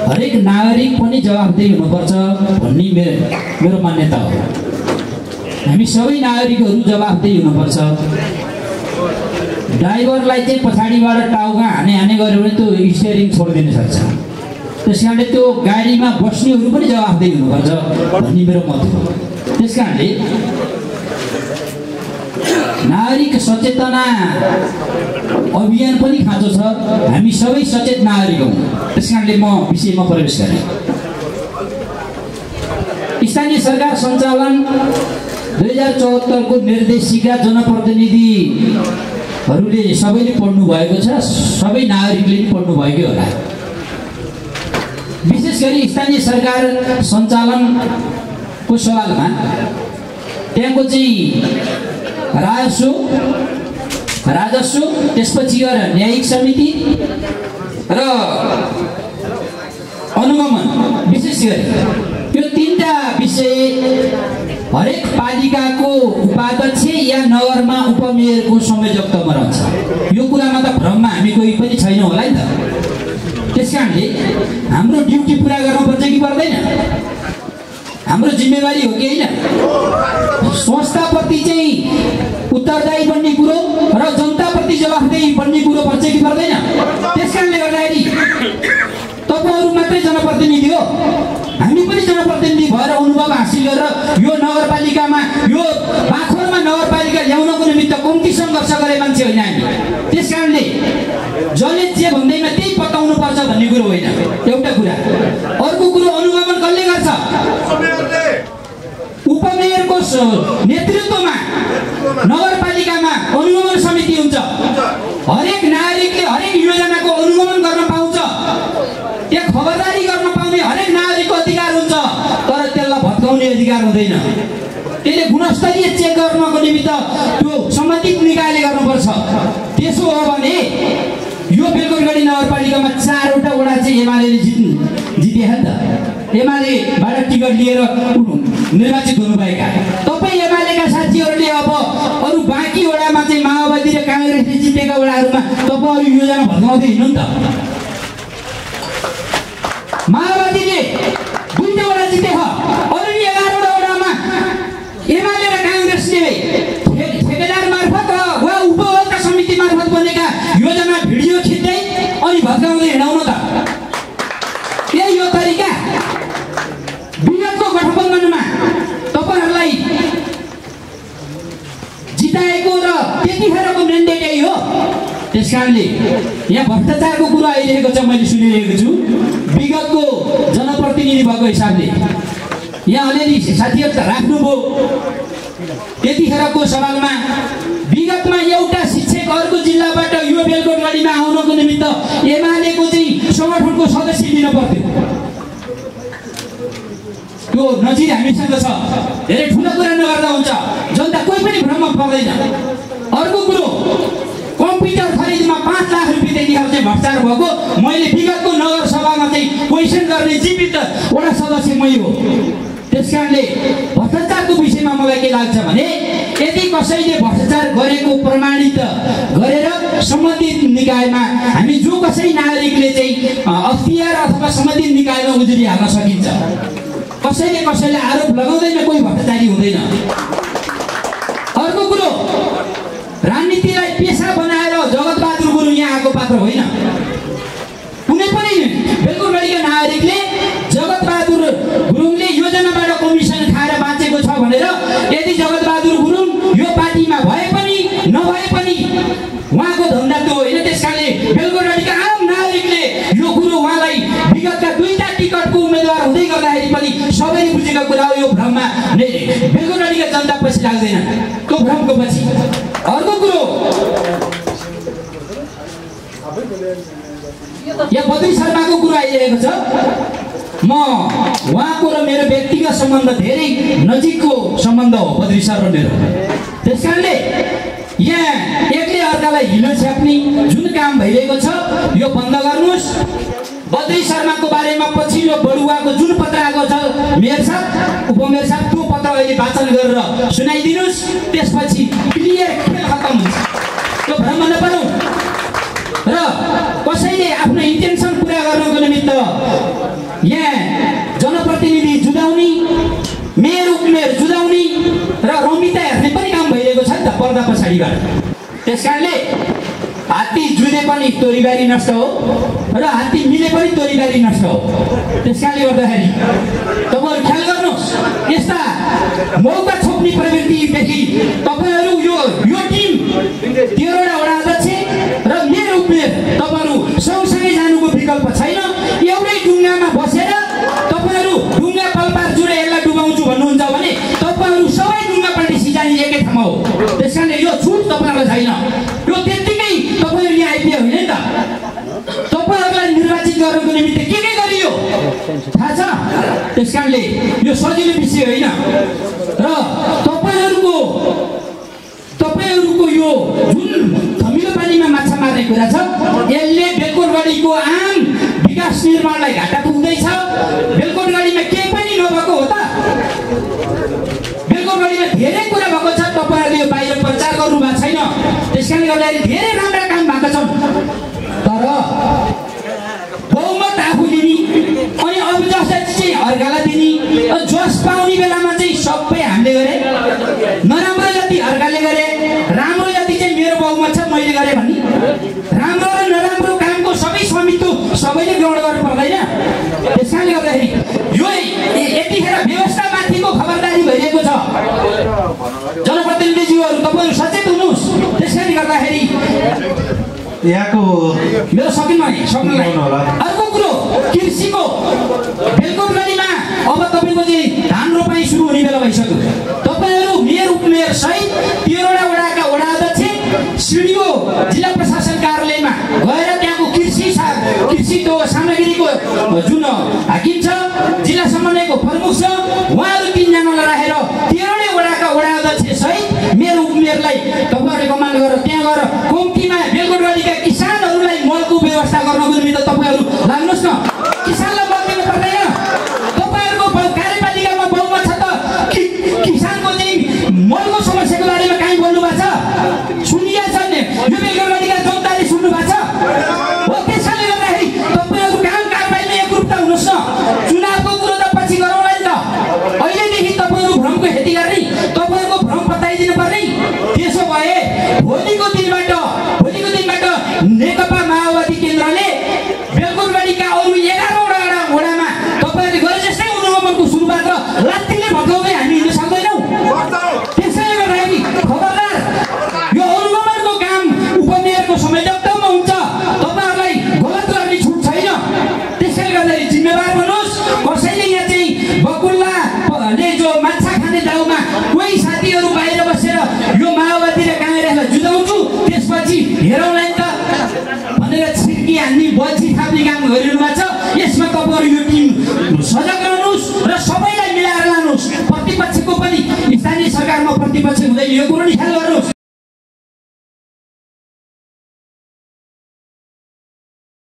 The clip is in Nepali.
हरेक नागरिक पनि जवाफदेही हुनुपर्छ भन्ने मेरो मान्यता हो। हामी सबै नागरिकहरू जवाफदेही हुनुपर्छ। ड्राइभरलाई चाहिँ पछाडिबाट टाउका हाने गर्यो भने त्यो स्टियरिङ छोडिदिन सक्छ। त्यसकारणले त्यो गाडीमा बस्नेहरू पनि जवाफदेही हुनुपर्छ भन्ने मेरो मत हो। त्यसकारणले नागरिक सचेतना अभियान पनि खाँचो छ। हामी सबै सचेत नागरिक हौँ। त्यसकारणले म विषयमा प्रवेश गरेँ। स्थानीय सरकार सञ्चालन 2074 को निर्देशिका जनप्रतिनिधिहरूले सबैले पढ्नु भएको छ, सबै नागरिकले पनि पढ्नु भएकै होला। विशेष गरी स्थानीय सरकार सञ्चालनको सवालमा त्यहाँको चाहिँ राजस्व, त्यसपछि गएर न्यायिक समिति र अनुगमन, विशेष गरी यो तीनटा विषय हरेक पालिकाको उपाध्यक्ष या नगरमा उपमेयरको संयोजकत्वमा रहन्छ। यो कुरामा त भ्रममा हामी कोही पनि छैनौँ होला नि त। त्यसकारणले हाम्रो ड्युटी पुरा गर्नुपर्छ कि पर्दैन? हाम्रो जिम्मेवारी हो कि होइन? संस्थाप्रति चाहिँ उत्तरदायी बन्ने कुरो र जनताप्रति जवाफदेही बन्ने कुरो पर्छ कि पर्दैन? त्यसकारणले गर्दाखेरि तपाईहरु मात्रै जनप्रतिनिधि हो, हामी पनि जनप्रतिनिधि भएर अनुभव हासिल गरेर यो नगरपालिकामा, यो बाखरमा नगरपालिका ल्याउनको निमित्त कम्ती सङ्घर्ष गरे मान्छे होइन हामी। त्यसकारणले जसले जे भन्दैमा त्यही पताउनु पर्छ भन्ने कुरो होइन, एउटा कुरा। अर्को कुरो, अनुगमन कसले गर्छ? उपमेयरको नेतृत्वमा नगरपालिकामा अनुगमन समिति हुन्छ। हरेक नागरिकले हरेक योजनाको अनुगमन गर्न पाउँछ। त्यहाँ खबरदारी गर्न पाउने हरेक नागरिकको अधिकार हुन्छ, तर त्यसलाई भत्काउने अधिकार हुँदैन। त्यसले गुणस्तरीय चेक गर्नको निमित्त त्यो सम्बन्धित निकायले गर्नुपर्छ। त्यसो हो भने यो बेलगढी नगरपालिकामा 4वटा वडा चाहिँ एमालेले जिते नि त। एमालेबाट टिकट लिएर निर्वाचित हुनुभएका तपाईँ एमालेका साथीहरूले अब अरू बाँकी वडामा चाहिँ माओवादी र काङ्ग्रेसले जितेका वडाहरूमा तपाईँहरू योजना भत्काउँदै हिँड्नु नि त। माओवादीले 2 वडा जिते, अरू 11वटा वडामा एमाले र काङ्ग्रेसले ठेकेदार मार्फत वा उपभोक्ता समिति मार्फत बनेका योजना भिडियो खिच्दै अनि भत्काउँदै हिँडाउनु त। यही हो तरिका। विगतको गठबन्धनमा तपाईहरुलाई जिताएको र त्यतिखेरको म्यान्डेट यही हो। त्यसकारणले यहाँ भ्रष्टाचारको कुरा आइरहेको छ, मैले सुनिरहेको छु। विगतको जनप्रतिनिधि भएको हिसाबले यहाँ अलिअलि साथीहरू त राख्नुभयो। त्यतिखेरको सवालमा विगतमा एउटा शिक्षक अर्को जिल्लाबाट यो बेलगढीमा आउनको निमित्त एमालेको चाहिँ संगठनको सदस्य दिन पर्थ्यो। त्यो नजिर हामीसँग छ। धेरै ठुलो कुरा नगर्दा हुन्छ, जनता कोही पनि भ्रममा पर्दैन। अर्को कुरो, कम्प्युटर खरिदमा 5 लाख रुपियाँ त्यतिखेर चाहिँ भ्रष्टाचार भएको। मैले विगतको नगरसभामा चाहिँ क्वेसन गर्ने जीवित वडा सदस्य मै हो। त्यसकारणले भ्रष्टाचारको विषयमा मलाई के लाग्छ भने यदि कसैले भ्रष्टाचार गरेको प्रमाणित गरेर सम्बन्धित निकायमा हामी जो कसै नागरिकले चाहिँ अख्तियार अथवा सम्बन्धित निकायमा उजुरी हाल्न सकिन्छ। कसैले कसैले आरोप लगाउँदैन, कोही भ्रष्टाचारी हुँदैन। अर्को कुरो, राजनीतिलाई पेसा बनाएर जगतबहादुर गुरुङ यहाँ आएको पात्र होइन। कुनै पनि बेलगढीका नागरिकले जगतबहादुर गुरुङले योजनाबाट कमिसन खाएर बाँचेको छ भनेर यदि जगतबहादुर गुरुङ यो पार्टीमा भए पनि नभए पनि उहाँको धन्दा त्यो होइन। त्यसकारणले बेलगढीका आम नागरिकले यो कुरो उहाँलाई विगतका 2टा टिकटको उम्मेदवार हुँदै गर्दाखेरि पनि सबैले बुझेको कुरा हो। यो भ्रममा बेलगढीका जनता पछि लाग्दैन, त्यो भ्रमको पछि। अर्को कुरो, यहाँ बद्री शर्माको कुरा आइरहेको छ। म उहाँको र मेरो व्यक्तिगत सम्बन्ध धेरै नजिकको सम्बन्ध हो, बद्री सर र मेरो। त्यसकारणले यहाँ एकले अर्कालाई हिलो छ्याप्ने जुन काम भइरहेको छ यो बन्द गर्नुहोस्। बद्री शर्माको बारेमा पछिल्लो बडुवाको जुन पत्र आएको छ मेयर साहब, उपमेयर साहब, त्यो पत्र अहिले वाचन गरेर सुनाइदिनुहोस्। त्यसपछि क्लियर खेल खत्तम हुन्छ। त्यो भ्रम नपरौँ र कसैले आफ्नो इन्टेन्सन पुरा गर्नको निमित्त पछाडिबाट। त्यसकारणले हात्ती जुधे पनि तोरीबारी नष्ट हो र हात्ती मिले पनि तोरीबारी नष्ट हो। त्यसकारणले गर्दाखेरि तपाईहरु ख्याल गर्नुहोस्, यस्ता मौका छोप्ने प्रवृत्तिदेखि तपाईहरु यो टिम 13 वटा वडा अध्यक्ष र मेरो उमेर तपाईहरु सँगसँगै जानुको विकल्प छैन। एउटै ढुङ्गामा बसेर तपाईहरु ढुङ्गा पलपार जुरे यसलाई डुबाउँछु भन्नुहुन्छ भने तपाईहरु सबै ढुङ्गा पल्टी सिजानी एकै ठाउँमा हो। त्यसकारणले यो छुट तपाईहरुलाई छैन। यो त्यतिकै तपाईहरु यहाँ आइपुग्यो होइन नि त। तपाईहरुलाई निर्वाचित गर्नको निमित्त के गरियो थाहा छ? त्यसकारणले यो सजिलो विषय होइन र तपाईहरुको यो जुन धमिलो पानीमा माछा मार्ने कुरा छ यसले बेलकोटगढीको आम विकास निर्माणलाई घाटा पुग्दैछ। बेलकोटगढीमा केही पनि नभएको हो त? बेलकोटगढीमा धेरै कुरा भएको छ, तपाईहरुले यो बाहिर प्रचार गर्नु भएको छैन। त्यसकारणले गर्दाखेरि धेरै राम्रा काम भएका छन्, तर बहुमत आफू दिने अनि अब जसलाई चाहिँ अर्कालाई दिने, जस पाउने बेलामा चाहिँ सबै हामीले गरे, नराम्रो जति अर्काले गरे, राम्रो जति चाहिँ मेरो बहुमत छ मैले गरे भन्ने। राम्रो र नराम्रो कामको सबै स्वामित्व सबैले ग्रहण गर्नु पर्दैन। त्यसकारणले गर्दाखेरि यो यतिखेर व्यवस्थामाथिको खबरदारी भइरहेको छ। जनप्रतिनिधिज्यूहरू तपाईहरु सचेत हुनुहोस्। त्यसकारणले गर्दाखेरि यहाँको मेरो सक्नुलाई अर्को कुरो कृषिको बेलकोटगढीमा अब तपाईको चाहिँ धान रोपाई सुरु हुने बेला भइसक्यो। तपाईहरु मेयर उपमेयर सहित 13 वटा वडाका वडा अध्यक्ष सिडिओ जिल्ला प्रशासन कार्यालयमा गएर त्यहाँको कृषि त्यो सामग्रीको जुन हाकिम छ, जिल्ला समन्वयको प्रमुख छ, उहाँहरु 3 जनालाई राखेर 13 वडाका वडा अध्यक्ष सहित मेरो उपमेयरलाई तपाईहरुले कमान्ड गरेर त्यहाँ गएर कम्तीमा बेलकोटगढीका किसानहरूलाई मलको व्यवस्था गर्नको निमित्त तपाईहरु लाग्नुहोस् न। किसानलाई मल दिनु पर्दैन। तपाईहरुको कार्यपालिकामा बहुमत छ त किसानको चाहिँ मलको समस्याको बारेमा काहीँ बोल्नु भएको छ? सुनिया छ नि? यो बेलकोटगढीका जनताले सुन्नु भएको छ? हो, त्यसैले गर्दाखेरि तपाईहरु काम कारबाहीमा एकरूपता हुनुहोस् न। चुनावको कुरो त पछि गरौँला नि त। अहिलेदेखि तपाईहरु भ्रमको खेती गर्ने, तपाईहरुको भ्रम बताइदिनु पर्ने। त्यसो भए भोलिको दिनबाट नेकपा माओवादी केन्द्रले बेलकोटगढीका अरु 11 वडामा तपाईहरुले गरे जस्तै अनुगमनको सुरुवात लात्तीले भगाउँदै हामी हिँड्न सक्दैनौँ। त्यसैले गर्दाखेरि खबरदार, यो अनुगमनको काम उपमेयरको संयोजकतामा हुन्छ। तपाईहरुलाई गलत गर्ने छुट छैन। त्यसैले गर्दाखेरि जिम्मेवार बन्नुहोस्। कसैले यहाँ चाहिँ बकुल्लाले जो माछा खाने दाउमा कोही साथीहरु बाहिर बसेर यो माओवादी र कांग्रेसलाई जुधाउँछु त्यसपछि हेरौँला नि त भनेर छिर्की हान्ने बल्छी थाप्ने काम गरिरहनु भएको छ। यसमा तपाईहरु यो टिम सजग रहनुहोस् र सबैलाई मिलाएर लानुहोस्। प्रतिपक्षको पनि स्थानीय सरकारमा प्रतिपक्ष हुँदैन, यो कुरो नि ख्याल गर्नुहोस्।